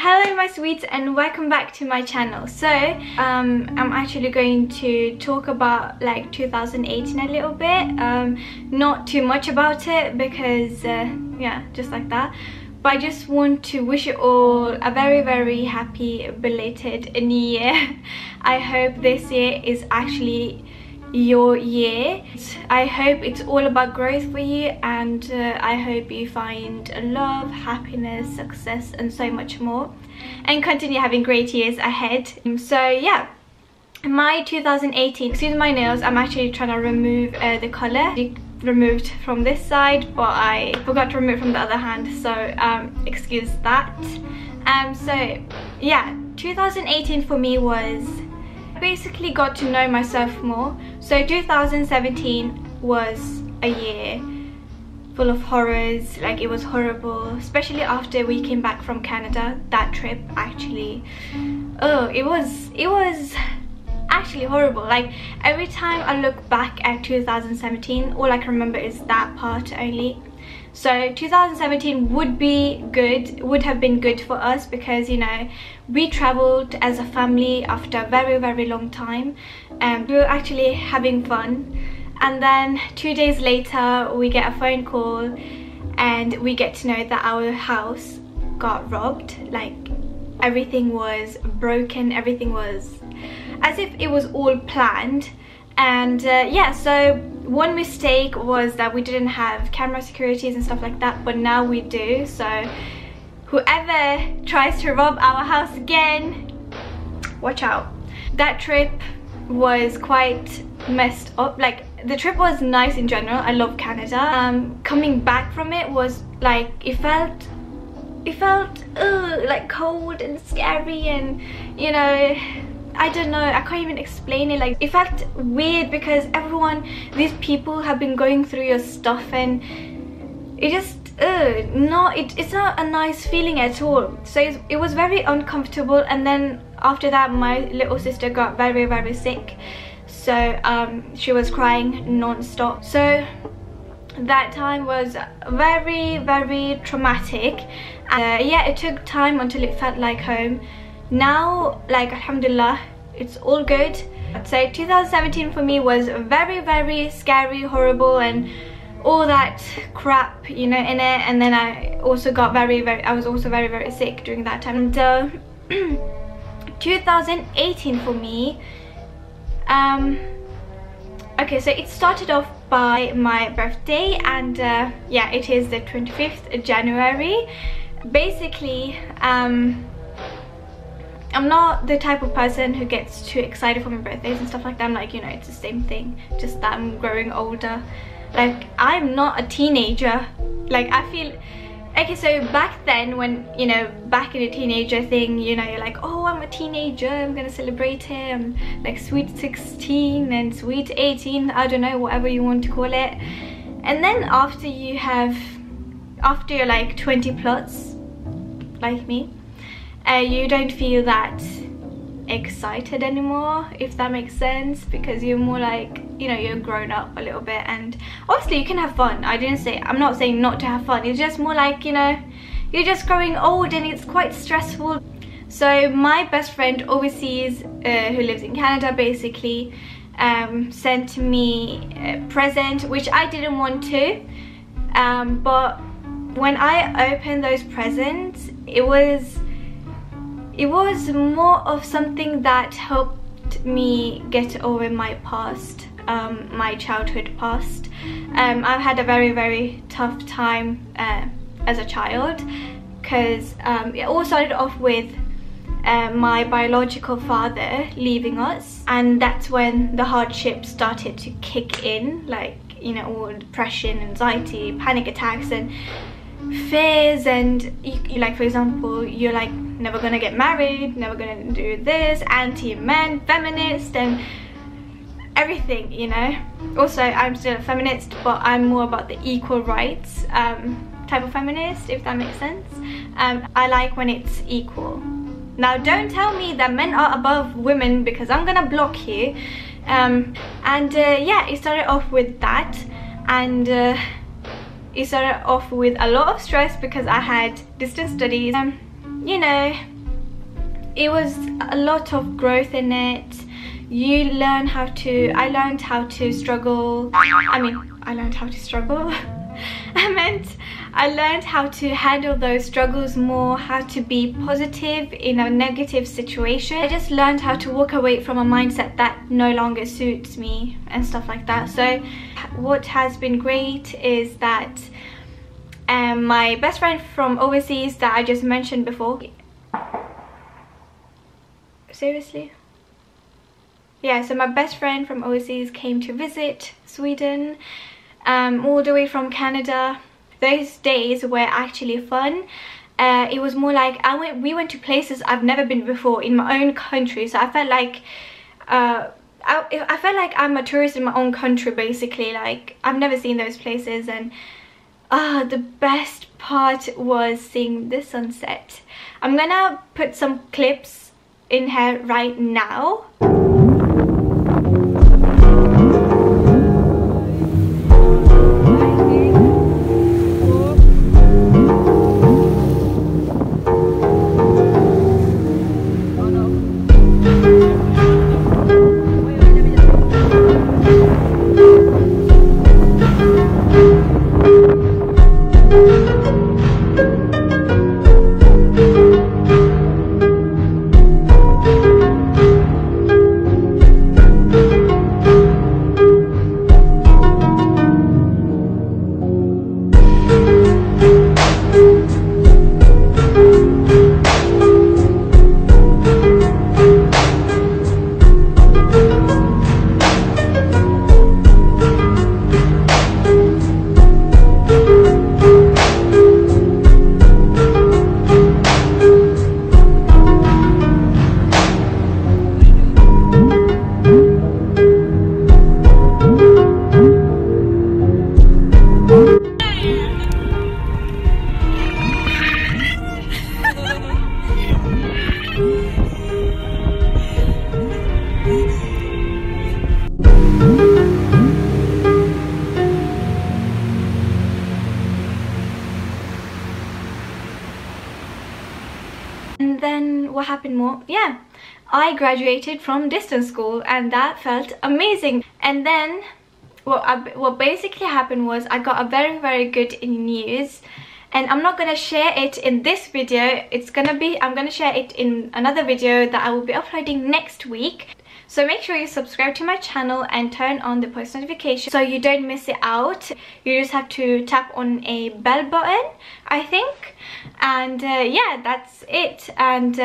Hello my sweets and welcome back to my channel. So I'm actually going to talk about like 2018 a little bit, not too much about it because yeah, just like that, but I just want to wish you all a very happy belated new year. I hope this year is actually your year. I hope it's all about growth for you, and I hope you find love, happiness, success and so much more, and continue having great years ahead. So yeah, my 2018, excuse my nails, I'm actually trying to remove the colour. Removed from this side, but I forgot to remove from the other hand, so excuse that. So yeah, 2018 for me was basically got to know myself more. So 2017 was a year full of horrors. Like, it was horrible, especially after we came back from Canada. That trip actually, oh, it was actually horrible. Like, every time I look back at 2017, all I can remember is that part only. So 2017 would have been good for us because, you know, we traveled as a family after a very long time, and we were actually having fun. And then 2 days later we get a phone call and we get to know that our house got robbed. Like, everything was broken, everything was as if it was all planned. And yeah, so one mistake was that we didn't have camera securities and stuff like that, but now we do. So whoever tries to rob our house again, watch out. That trip was quite messed up. Like, the trip was nice in general. I love Canada. Coming back from it was like, it felt like cold and scary, and you know, I don't know, I can't even explain it. Like, it felt weird because these people have been going through your stuff, and it just it's not a nice feeling at all. So it was very uncomfortable. And then after that, my little sister got very sick, so she was crying non-stop. So that time was very traumatic. Yeah, it took time until it felt like home. Now, like, alhamdulillah, it's all good. So 2017 for me was very scary, horrible, and all that crap, you know, in it. And then I also got I was also very sick during that time. And 2018 for me, okay, so it started off by my birthday, and yeah, it is the 25th January. Basically, I'm not the type of person who gets too excited for my birthdays and stuff like that. I'm like, you know, it's the same thing, just that I'm growing older. Like, I'm not a teenager. Like, I feel, okay, so back then, when, you know, back in the teenager thing, you know, you're like, oh, I'm a teenager, I'm gonna celebrate it, I'm like sweet 16 and sweet 18, I don't know, whatever you want to call it. And then after you're like 20 plus, like me, you don't feel that excited anymore, if that makes sense, because you're more like, you know, you're grown up a little bit. And obviously you can have fun. I'm not saying not to have fun, it's just more like, you know, you're just growing old and it's quite stressful. So my best friend overseas, who lives in Canada, basically sent me a present, which I didn't want to, but when I opened those presents, it was more of something that helped me get over my past, my childhood past. I've had a very tough time as a child, because it all started off with my biological father leaving us, and that's when the hardship started to kick in. Like, you know, all depression, anxiety, panic attacks and fears. And you like, for example, you're like, never gonna get married, never gonna do this, anti-men, feminist, and everything, you know. Also, I'm still a feminist, but I'm more about the equal rights type of feminist, if that makes sense. I like when it's equal. Now, don't tell me that men are above women, because I'm gonna block you. Yeah, it started off with that, and it started off with a lot of stress because I had distance studies. You know, it was a lot of growth in it. I learned how to struggle. I learned how to struggle. I learned how to handle those struggles more, how to be positive in a negative situation. I just learned how to walk away from a mindset that no longer suits me and stuff like that. So what has been great is that my best friend from overseas that I just mentioned before, seriously? Yeah, so my best friend from overseas came to visit Sweden, all the way from Canada. Those days were actually fun. It was more like we went to places I've never been before in my own country, so I felt like I felt like I'm a tourist in my own country, basically. Like, I've never seen those places. And the best part was seeing the sunset. I'm gonna put some clips in here right now. And then what happened more? Yeah, I graduated from distance school and that felt amazing. And then what basically happened was I got a very good news, and I'm not gonna share it in this video. I'm gonna share it in another video that I will be uploading next week. So make sure you subscribe to my channel and turn on the post notification so you don't miss it out. You just have to tap on a bell button, I think. And yeah, that's it. And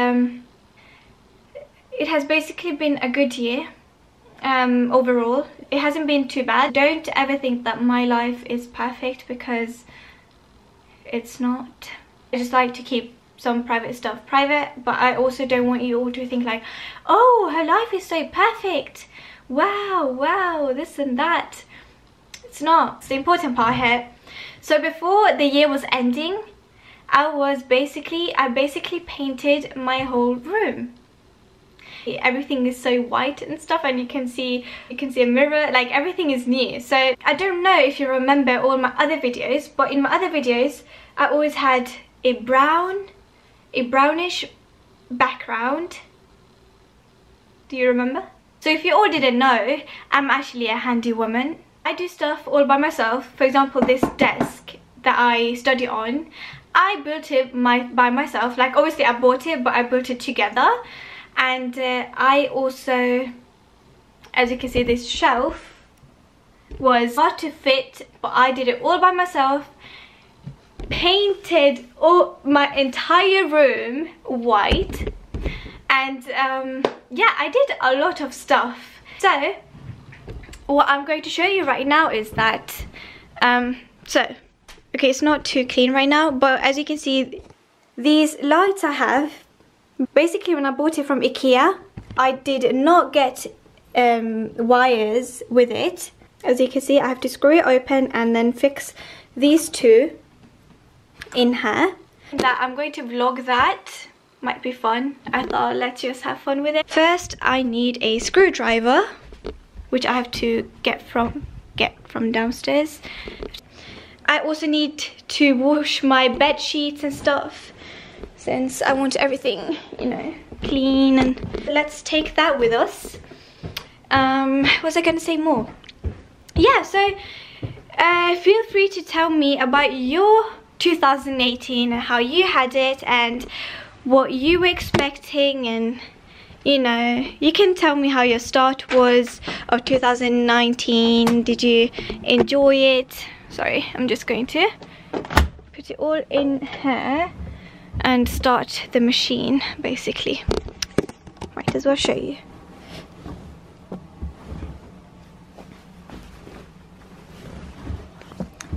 it has basically been a good year overall. It hasn't been too bad. Don't ever think that my life is perfect, because it's not. I just like to keep some private stuff private, but I also don't want you all to think like, oh, her life is so perfect, wow, this and that. It's not. It's the important part here. So before the year was ending, I basically painted my whole room. Everything is so white and stuff, and you can see a mirror, like everything is new. So I don't know if you remember all my other videos, but in my other videos I always had a brownish background. Do you remember? So if you all didn't know, I'm actually a handy woman. I do stuff all by myself. For example, this desk that I study on, I built it by myself. Like, obviously I bought it, but I built it together. And I also, as you can see, this shelf was hard to fit, but I did it all by myself. Painted my entire room white, and yeah, I did a lot of stuff. So what I'm going to show you right now is that okay, it's not too clean right now, but as you can see, these lights I have, basically when I bought it from IKEA, I did not get wires with it. As you can see, I have to screw it open and then fix these two in here. That I'm going to vlog that. Might be fun. I thought, let's just have fun with it. First I need a screwdriver, which I have to get from downstairs. I also need to wash my bed sheets and stuff, since I want everything, you know, clean. And let's take that with us. Was I gonna say more? Yeah, so feel free to tell me about your 2018 and how you had it and what you were expecting, and you know, you can tell me how your start was of 2019. Did you enjoy it? Sorry, I'm just going to put it all in here and start the machine basically. Might as well show you.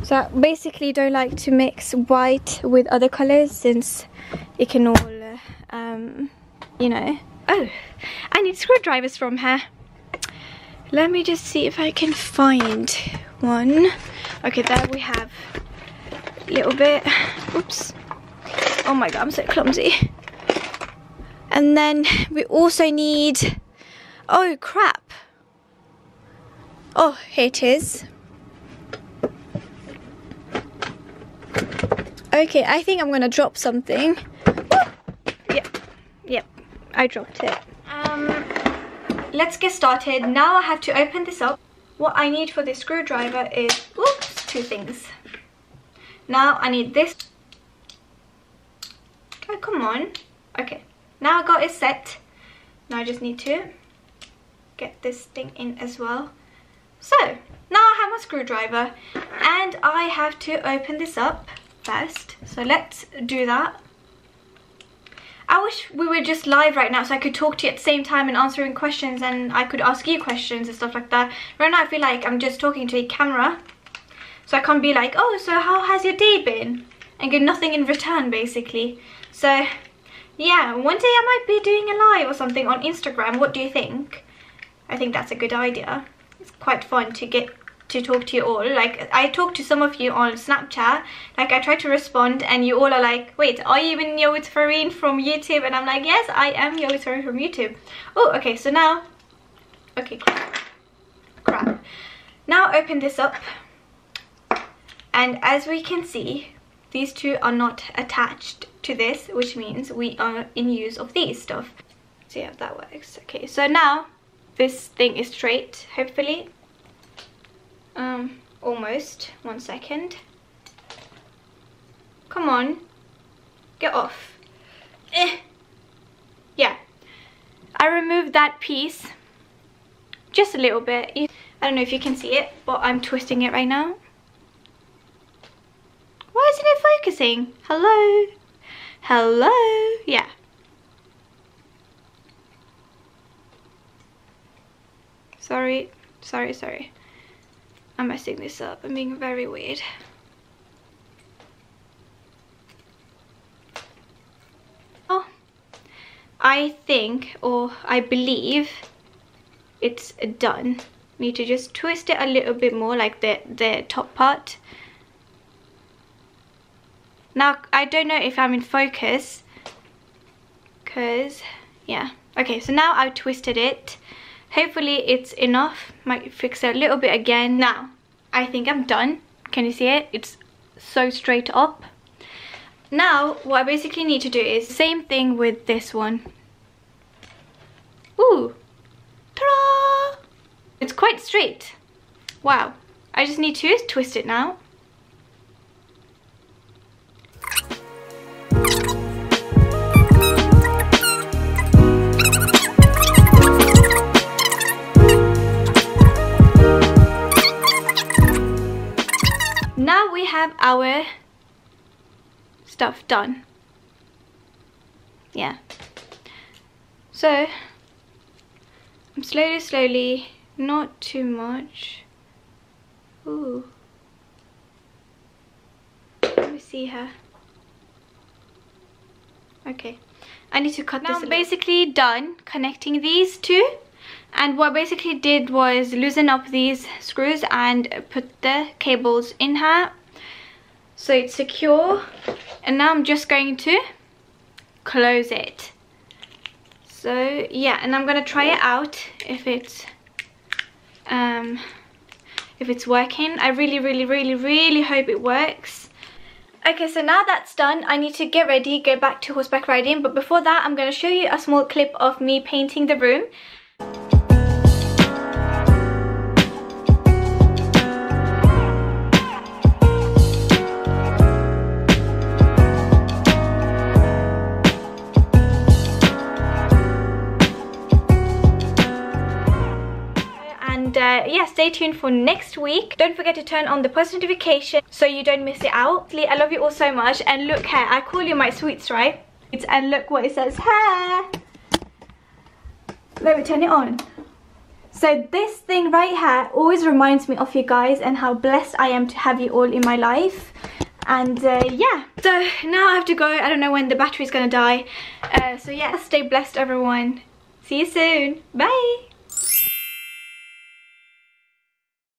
So I basically don't like to mix white with other colors since it can all you know. Oh, I need screwdrivers from her. Let me just see if I can find one. Okay, there we have a little bit. Oops. Oh my god, I'm so clumsy. And then we also need, oh crap. Oh, here it is. Okay, I think I'm gonna drop something. Yep, I dropped it. Let's get started. Now I have to open this up. What I need for this screwdriver is, oops, two things. Now I need this. Oh, come on. Okay, now I got it set. Now I just need to get this thing in as well. So, now I have my screwdriver and I have to open this up first. So let's do that. I wish we were just live right now so I could talk to you at the same time and answering questions, and I could ask you questions and stuff like that. Right now I feel like I'm just talking to a camera, so I can't be like, oh, so how has your day been? And get nothing in return basically. So yeah, one day I might be doing a live or something on Instagram. What do you think? I think that's a good idea. It's quite fun to get to talk to you all. Like, I talked to some of you on Snapchat, like I tried to respond and you all are like, wait, are you even Yoghurt Farine from YouTube? And I'm like, yes, I am Yoghurt Farine from YouTube. Oh, okay, so now, okay, crap. Now open this up, and as we can see, these two are not attached to this, which means we are in use of these stuff. See how that works. Okay, so now this thing is straight, hopefully. Almost. 1 second. Come on. Get off. Yeah. I removed that piece. Just a little bit. I don't know if you can see it, but I'm twisting it right now. Why isn't it focusing? Hello? Hello? Yeah. Sorry. I'm messing this up. I'm being very weird. Oh, I think, or I believe, it's done. Need to just twist it a little bit more, like the top part. Now, I don't know if I'm in focus, because, yeah. Okay, so now I've twisted it. Hopefully it's enough. Might fix it a little bit again. Now, I think I'm done. Can you see it? It's so straight up. Now, what I basically need to do is same thing with this one. Ooh. Ta-da! It's quite straight. Wow. I just need to twist it now. Now we have our stuff done. Yeah. So I'm slowly, not too much. Ooh. Let me see her. Okay. I need to cut this. Now I'm basically done connecting these two. And what I basically did was loosen up these screws and put the cables in here so it's secure. And now I'm just going to close it. So yeah, and I'm gonna try it out if it's working. I really hope it works. Okay, so now that's done, I need to get ready, go back to horseback riding. But before that, I'm going to show you a small clip of me painting the room. And yeah, stay tuned for next week. Don't forget to turn on the post notification so you don't miss it out. I love you all so much. And look here, I call you my sweets, right? And look what it says here. Let me turn it on. So this thing right here always reminds me of you guys and how blessed I am to have you all in my life. And yeah, so now I have to go. I don't know when the battery's gonna die. So yeah, stay blessed everyone. See you soon. Bye.